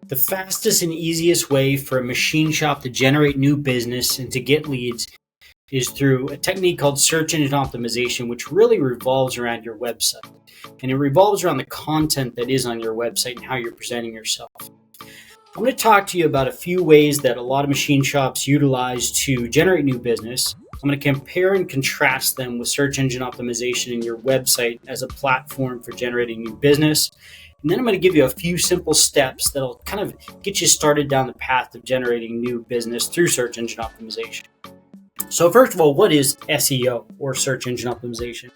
The fastest and easiest way for a machine shop to generate new business and to get leads is through a technique called search engine optimization, which really revolves around your website. And it revolves around the content that is on your website and how you're presenting yourself. I'm going to talk to you about a few ways that a lot of machine shops utilize to generate new business. I'm going to compare and contrast them with search engine optimization in your website as a platform for generating new business. And then I'm going to give you a few simple steps that'll kind of get you started down the path of generating new business through search engine optimization. So first of all, what is SEO or search engine optimization?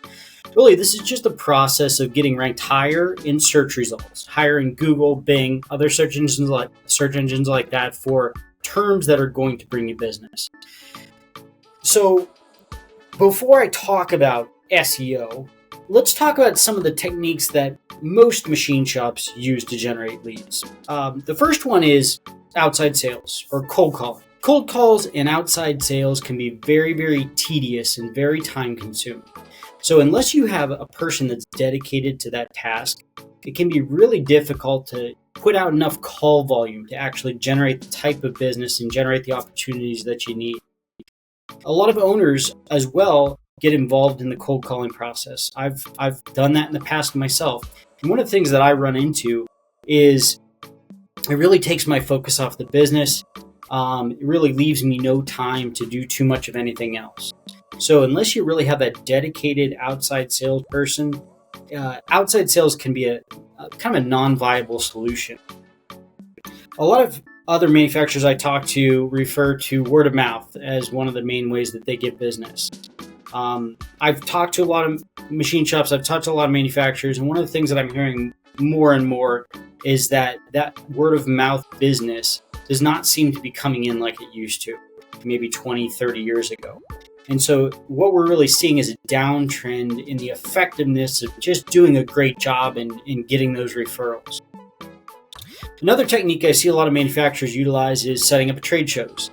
Really, this is just the process of getting ranked higher in search results, higher in Google, Bing, other search engines like that for terms that are going to bring you business. So before I talk about SEO, let's talk about some of the techniques that most machine shops use to generate leads. The first one is outside sales or cold calling. Cold calls and outside sales can be very, very tedious and very time consuming. So unless you have a person that's dedicated to that task, it can be really difficult to put out enough call volume to actually generate the type of business and generate the opportunities that you need. A lot of owners as well get involved in the cold calling process. I've done that in the past myself. And one of the things that I run into is it really takes my focus off the business. It really leaves me no time to do too much of anything else. So unless you really have that dedicated outside salesperson, outside sales can be a kind of a non-viable solution. A lot of other manufacturers I talk to refer to word of mouth as one of the main ways that they get business. I've talked to a lot of machine shops, I've talked to a lot of manufacturers, and one of the things that I'm hearing more and more is that word of mouth business does not seem to be coming in like it used to, maybe 20, 30 years ago. And so what we're really seeing is a downtrend in the effectiveness of just doing a great job in getting those referrals. Another technique I see a lot of manufacturers utilize is setting up trade shows.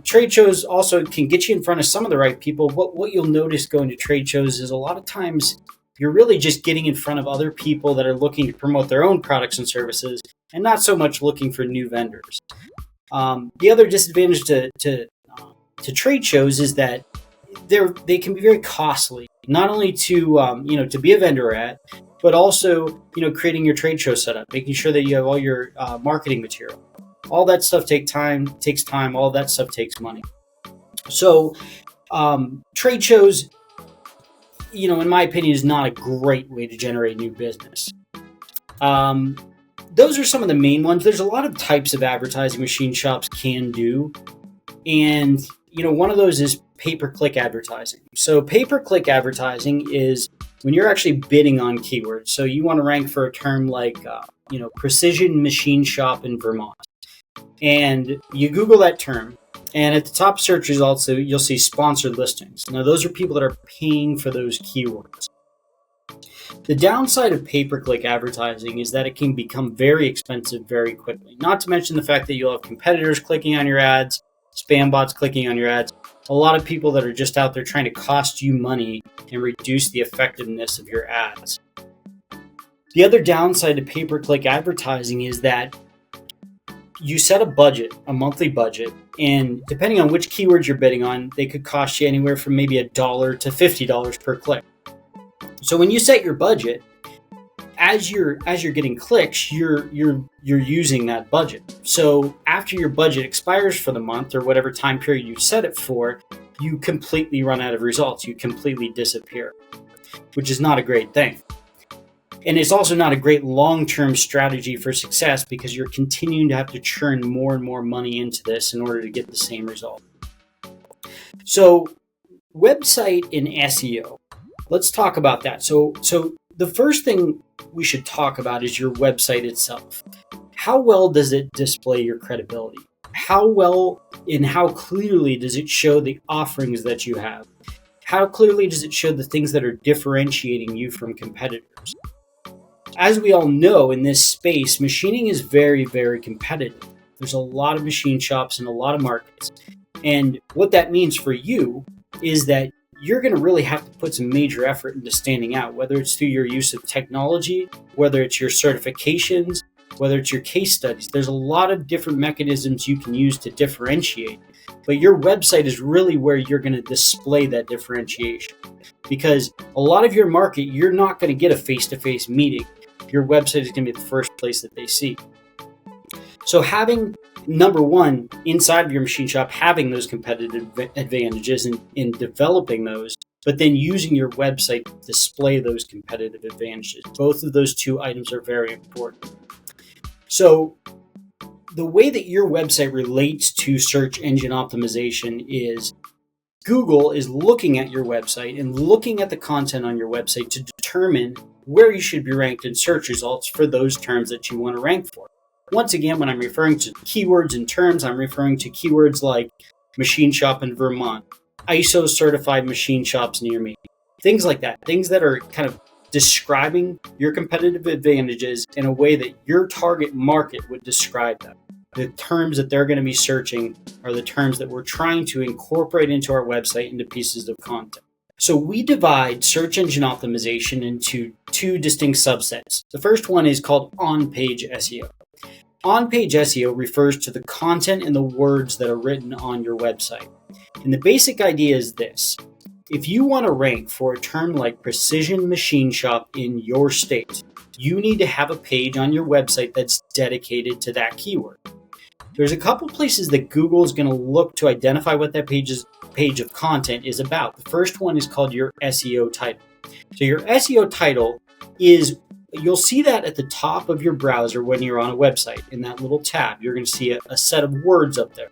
Trade shows also can get you in front of some of the right people. What you'll notice going to trade shows is a lot of times you're really just getting in front of other people that are looking to promote their own products and services and not so much looking for new vendors. The other disadvantage to trade shows is that they can be very costly, not only to be a vendor at, but also creating your trade show setup, making sure that you have all your marketing material. All that stuff takes time. All that stuff takes money. So trade shows, in my opinion, is not a great way to generate new business. Those are some of the main ones. There's a lot of types of advertising machine shops can do. And, one of those is pay-per-click advertising. So pay-per-click advertising is when you're actually bidding on keywords. So you want to rank for a term like, precision machine shop in Vermont. And you Google that term, and at the top search results, you'll see sponsored listings. Now, those are people that are paying for those keywords. The downside of pay-per-click advertising is that it can become very expensive very quickly. Not to mention the fact that you'll have competitors clicking on your ads, spam bots clicking on your ads, a lot of people that are just out there trying to cost you money and reduce the effectiveness of your ads. The other downside to pay-per-click advertising is that you set a monthly budget, and depending on which keywords you're bidding on, they could cost you anywhere from maybe $1 to $50 per click. So when you set your budget, as you're getting clicks, you're using that budget. So after your budget expires for the month or whatever time period you set it for, you completely run out of results. You completely disappear, which is not a great thing. And it's also not a great long-term strategy for success because you're continuing to have to churn more and more money into this in order to get the same result. So website and SEO, let's talk about that. So the first thing we should talk about is your website itself. How well does it display your credibility? How well and how clearly does it show the offerings that you have? How clearly does it show the things that are differentiating you from competitors? As we all know, in this space, machining is very, very competitive. There's a lot of machine shops in a lot of markets. And what that means for you is that you're going to really have to put some major effort into standing out, whether it's through your use of technology, whether it's your certifications, whether it's your case studies. There's a lot of different mechanisms you can use to differentiate, but your website is really where you're going to display that differentiation, because a lot of your market, you're not going to get a face-to-face meeting. Your website is going to be the first place that they see. So having, number one, inside of your machine shop, having those competitive advantages and in developing those, but then using your website to display those competitive advantages. Both of those two items are very important. So the way that your website relates to search engine optimization is Google is looking at your website and looking at the content on your website to determine where you should be ranked in search results for those terms that you want to rank for. Once again, when I'm referring to keywords and terms, I'm referring to keywords like machine shop in Vermont, ISO certified machine shops near me, things like that, things that are kind of describing your competitive advantages in a way that your target market would describe them. The terms that they're going to be searching are the terms that we're trying to incorporate into our website into pieces of content. So we divide search engine optimization into two distinct subsets. The first one is called on-page SEO. On-page SEO refers to the content and the words that are written on your website. And the basic idea is this. If you want to rank for a term like precision machine shop in your state, you need to have a page on your website that's dedicated to that keyword. There's a couple places that Google is going to look to identify what that page of content is about. The first one is called your SEO title. So your SEO title is, you'll see that at the top of your browser when you're on a website. In that little tab, you're going to see a set of words up there.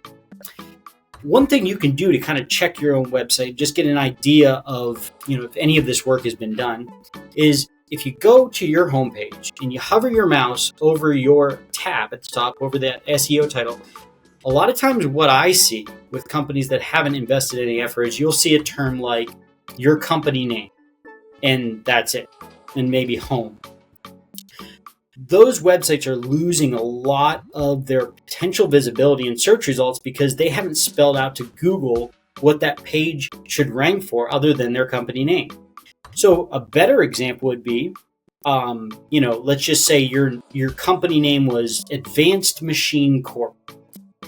One thing you can do to kind of check your own website, just get an idea of, if any of this work has been done, is if you go to your homepage and you hover your mouse over your tab at the top, over that SEO title, a lot of times what I see with companies that haven't invested any effort is you'll see a term like your company name, and that's it, and maybe home. Those websites are losing a lot of their potential visibility in search results because they haven't spelled out to Google what that page should rank for other than their company name. So a better example would be, let's just say your company name was Advanced Machine Corp.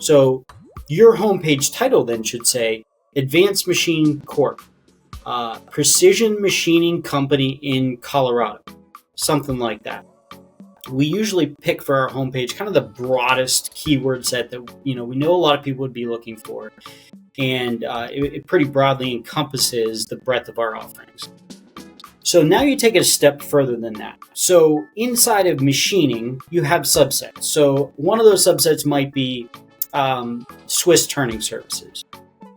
So your homepage title then should say Advanced Machine Corp, Precision Machining Company in Colorado, something like that. We usually pick for our homepage kind of the broadest keyword set that we know a lot of people would be looking for, and it pretty broadly encompasses the breadth of our offerings. So now you take it a step further than that. So inside of machining, you have subsets. So one of those subsets might be Swiss turning services.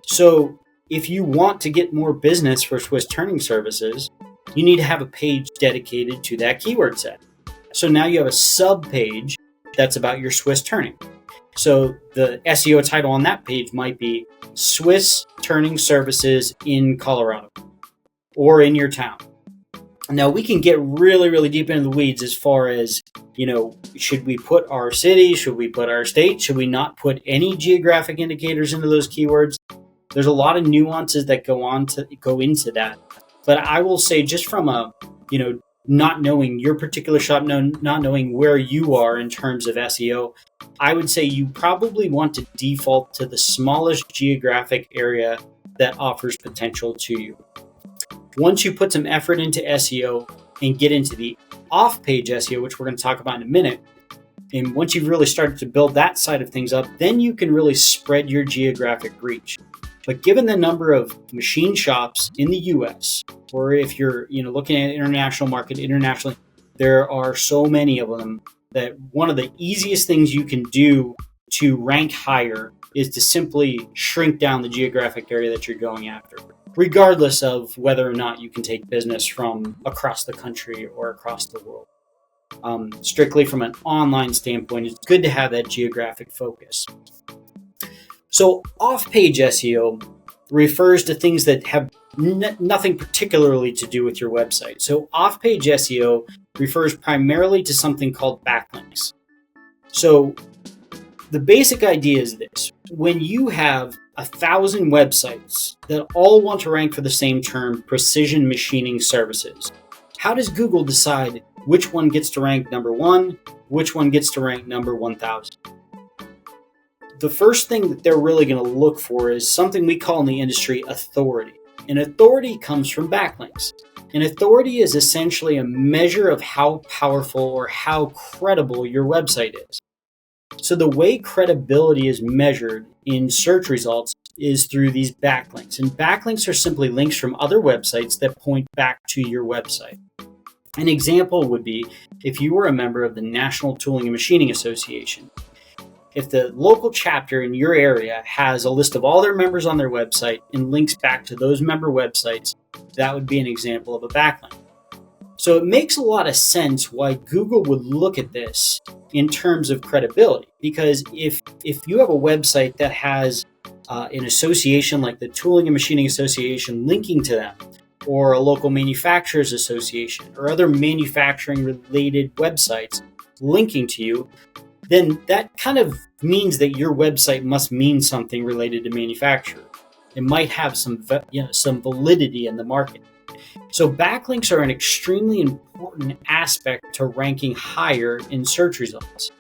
So if you want to get more business for Swiss turning services, you need to have a page dedicated to that keyword set. So now you have a sub-page that's about your Swiss turning. So the SEO title on that page might be Swiss turning services in Colorado or in your town. Now we can get really, really deep into the weeds as far as, should we put our city? Should we put our state? Should we not put any geographic indicators into those keywords? There's a lot of nuances that go into that. But I will say, just from not knowing your particular shop, not knowing where you are in terms of SEO, I would say you probably want to default to the smallest geographic area that offers potential to you. Once you put some effort into SEO and get into the off-page SEO, which we're going to talk about in a minute, and once you've really started to build that side of things up, then you can really spread your geographic reach. But given the number of machine shops in the US, or if you're looking at international market internationally, there are so many of them that one of the easiest things you can do to rank higher is to simply shrink down the geographic area that you're going after, regardless of whether or not you can take business from across the country or across the world. Strictly from an online standpoint, it's good to have that geographic focus. So off-page SEO refers to things that have nothing particularly to do with your website. So off-page SEO refers primarily to something called backlinks. So the basic idea is this. When you have 1,000 websites that all want to rank for the same term, precision machining services, how does Google decide which one gets to rank number 1, which one gets to rank number 1000. The first thing that they're really going to look for is something we call in the industry authority. And authority comes from backlinks. And authority is essentially a measure of how powerful or how credible your website is. So the way credibility is measured in search results is through these backlinks. And backlinks are simply links from other websites that point back to your website. An example would be if you were a member of the National Tooling and Machining Association. If the local chapter in your area has a list of all their members on their website and links back to those member websites, that would be an example of a backlink. So it makes a lot of sense why Google would look at this in terms of credibility, because if you have a website that has an association like the Tooling and Machining Association linking to them, or a local manufacturers association, or other manufacturing related websites linking to you, then that kind of means that your website must mean something related to manufacturer. It might have some validity in the market. So backlinks are an extremely important aspect to ranking higher in search results.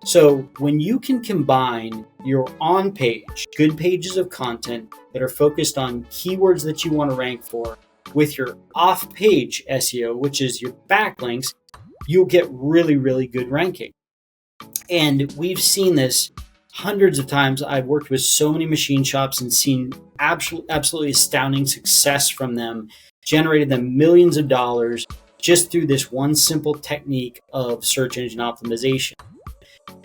So when you can combine your on-page, good pages of content that are focused on keywords that you want to rank for, with your off-page SEO, which is your backlinks, you'll get really, really good ranking. And we've seen this hundreds of times. I've worked with so many machine shops and seen absolutely astounding success from them, generated them millions of dollars just through this one simple technique of search engine optimization.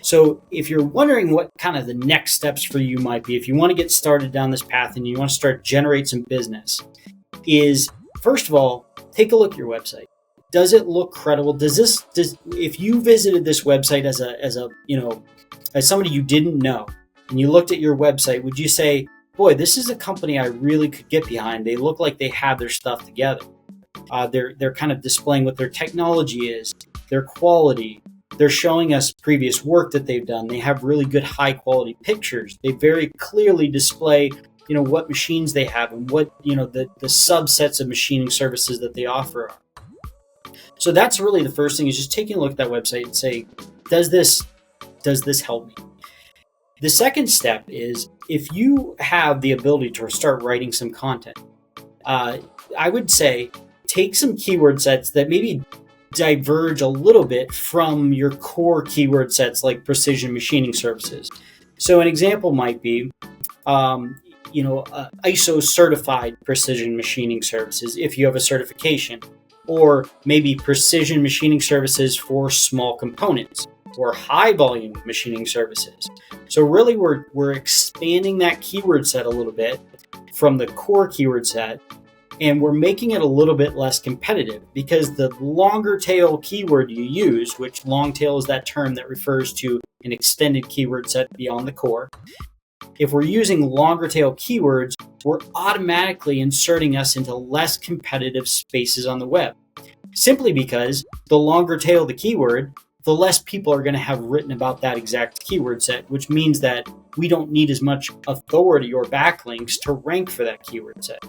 So if you're wondering what kind of the next steps for you might be, if you want to get started down this path and you want to start generate some business, is first of all, take a look at your website. Does it look credible? If you visited this website as somebody you didn't know, and you looked at your website, would you say, boy, this is a company I really could get behind. They look like they have their stuff together. They're kind of displaying what their technology is, their quality. They're showing us previous work that they've done. They have really good high quality pictures. They very clearly display, what machines they have and what, the subsets of machining services that they offer are. So that's really the first thing, is just taking a look at that website and say, does this help me? The second step is, if you have the ability to start writing some content, I would say take some keyword sets that maybe diverge a little bit from your core keyword sets like precision machining services. So an example might be, ISO certified precision machining services if you have a certification, or maybe precision machining services for small components, or high volume machining services. So really we're expanding that keyword set a little bit from the core keyword set, and we're making it a little bit less competitive, because the longer tail keyword you use, which long tail is that term that refers to an extended keyword set beyond the core. If we're using longer tail keywords, we're automatically inserting us into less competitive spaces on the web, simply because the longer tail the keyword, the less people are going to have written about that exact keyword set, which means that we don't need as much authority or backlinks to rank for that keyword set.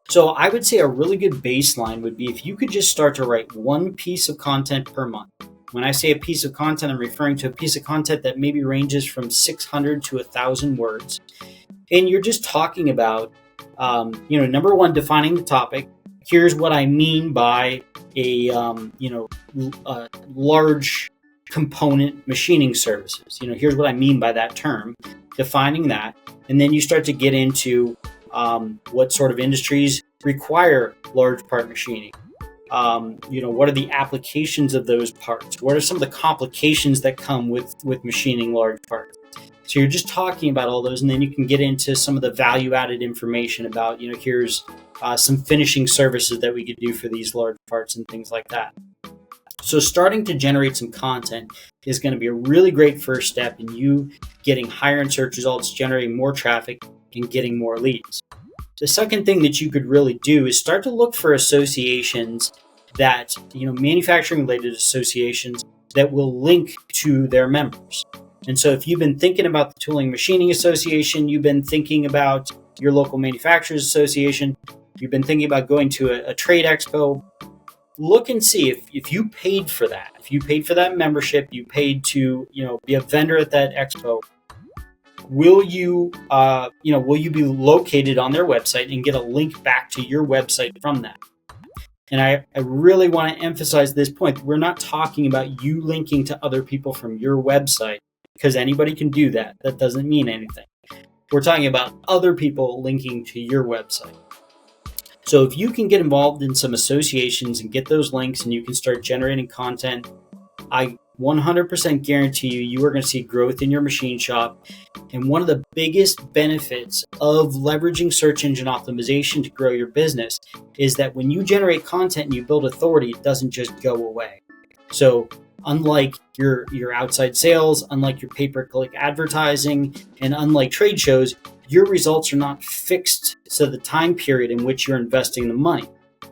So I would say a really good baseline would be if you could just start to write one piece of content per month. When I say a piece of content, I'm referring to a piece of content that maybe ranges from 600 to 1,000 words. And you're just talking about, number one, defining the topic. Here's what I mean by a large component machining services. Here's what I mean by that term, defining that. And then you start to get into what sort of industries require large part machining. What are the applications of those parts? What are some of the complications that come with machining large parts? So you're just talking about all those, and then you can get into some of the value-added information about, here's some finishing services that we could do for these large parts and things like that. So starting to generate some content is going to be a really great first step in you getting higher in search results, generating more traffic, and getting more leads. The second thing that you could really do is start to look for associations that, manufacturing related associations that will link to their members. And so if you've been thinking about the Tooling Machining Association, you've been thinking about your local manufacturers association, you've been thinking about going to a trade expo, look and see if you paid for that, if you paid for that membership, you paid to, be a vendor at that expo, will you, will you be located on their website and get a link back to your website from that? And I really want to emphasize this point. We're not talking about you linking to other people from your website, because anybody can do that. That doesn't mean anything. We're talking about other people linking to your website. So if you can get involved in some associations and get those links and you can start generating content, I 100% guarantee you are going to see growth in your machine shop. And one of the biggest benefits of leveraging search engine optimization to grow your business is that when you generate content and you build authority, it doesn't just go away. So unlike your outside sales, unlike your pay-per-click advertising, and unlike trade shows, your results are not fixed to the time period in which you're investing the money.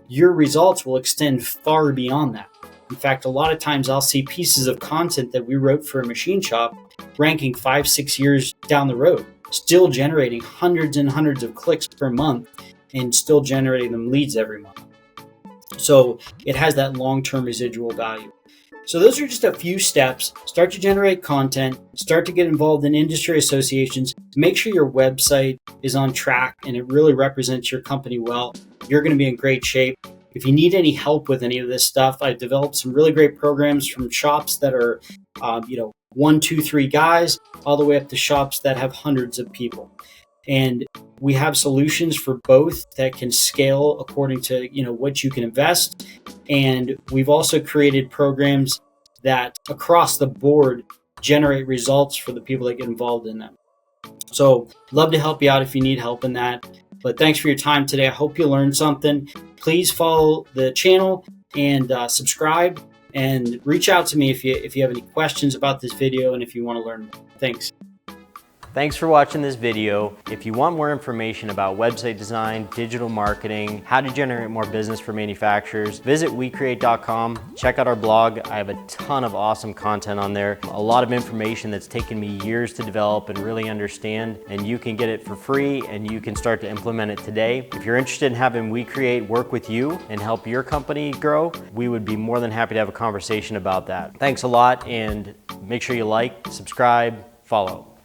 Your results will extend far beyond that. In fact, a lot of times I'll see pieces of content that we wrote for a machine shop ranking 5-6 years down the road, still generating hundreds and hundreds of clicks per month and still generating them leads every month. So it has that long-term residual value. So those are just a few steps. Start to generate content, start to get involved in industry associations, make sure your website is on track and it really represents your company well. You're going to be in great shape. If you need any help with any of this stuff, I've developed some really great programs from shops that are, 1, 2, 3 guys, all the way up to shops that have hundreds of people. And we have solutions for both that can scale according to, what you can invest. And we've also created programs that across the board generate results for the people that get involved in them. So love to help you out if you need help in that. But thanks for your time today. I hope you learned something. Please follow the channel and subscribe, and reach out to me if you have any questions about this video and if you want to learn more. Thanks. Thanks for watching this video. If you want more information about website design, digital marketing, how to generate more business for manufacturers, visit wecreate.com. Check out our blog. I have a ton of awesome content on there. A lot of information that's taken me years to develop and really understand, and you can get it for free and you can start to implement it today. If you're interested in having WeCreate work with you and help your company grow, we would be more than happy to have a conversation about that. Thanks a lot, and make sure you like, subscribe, follow.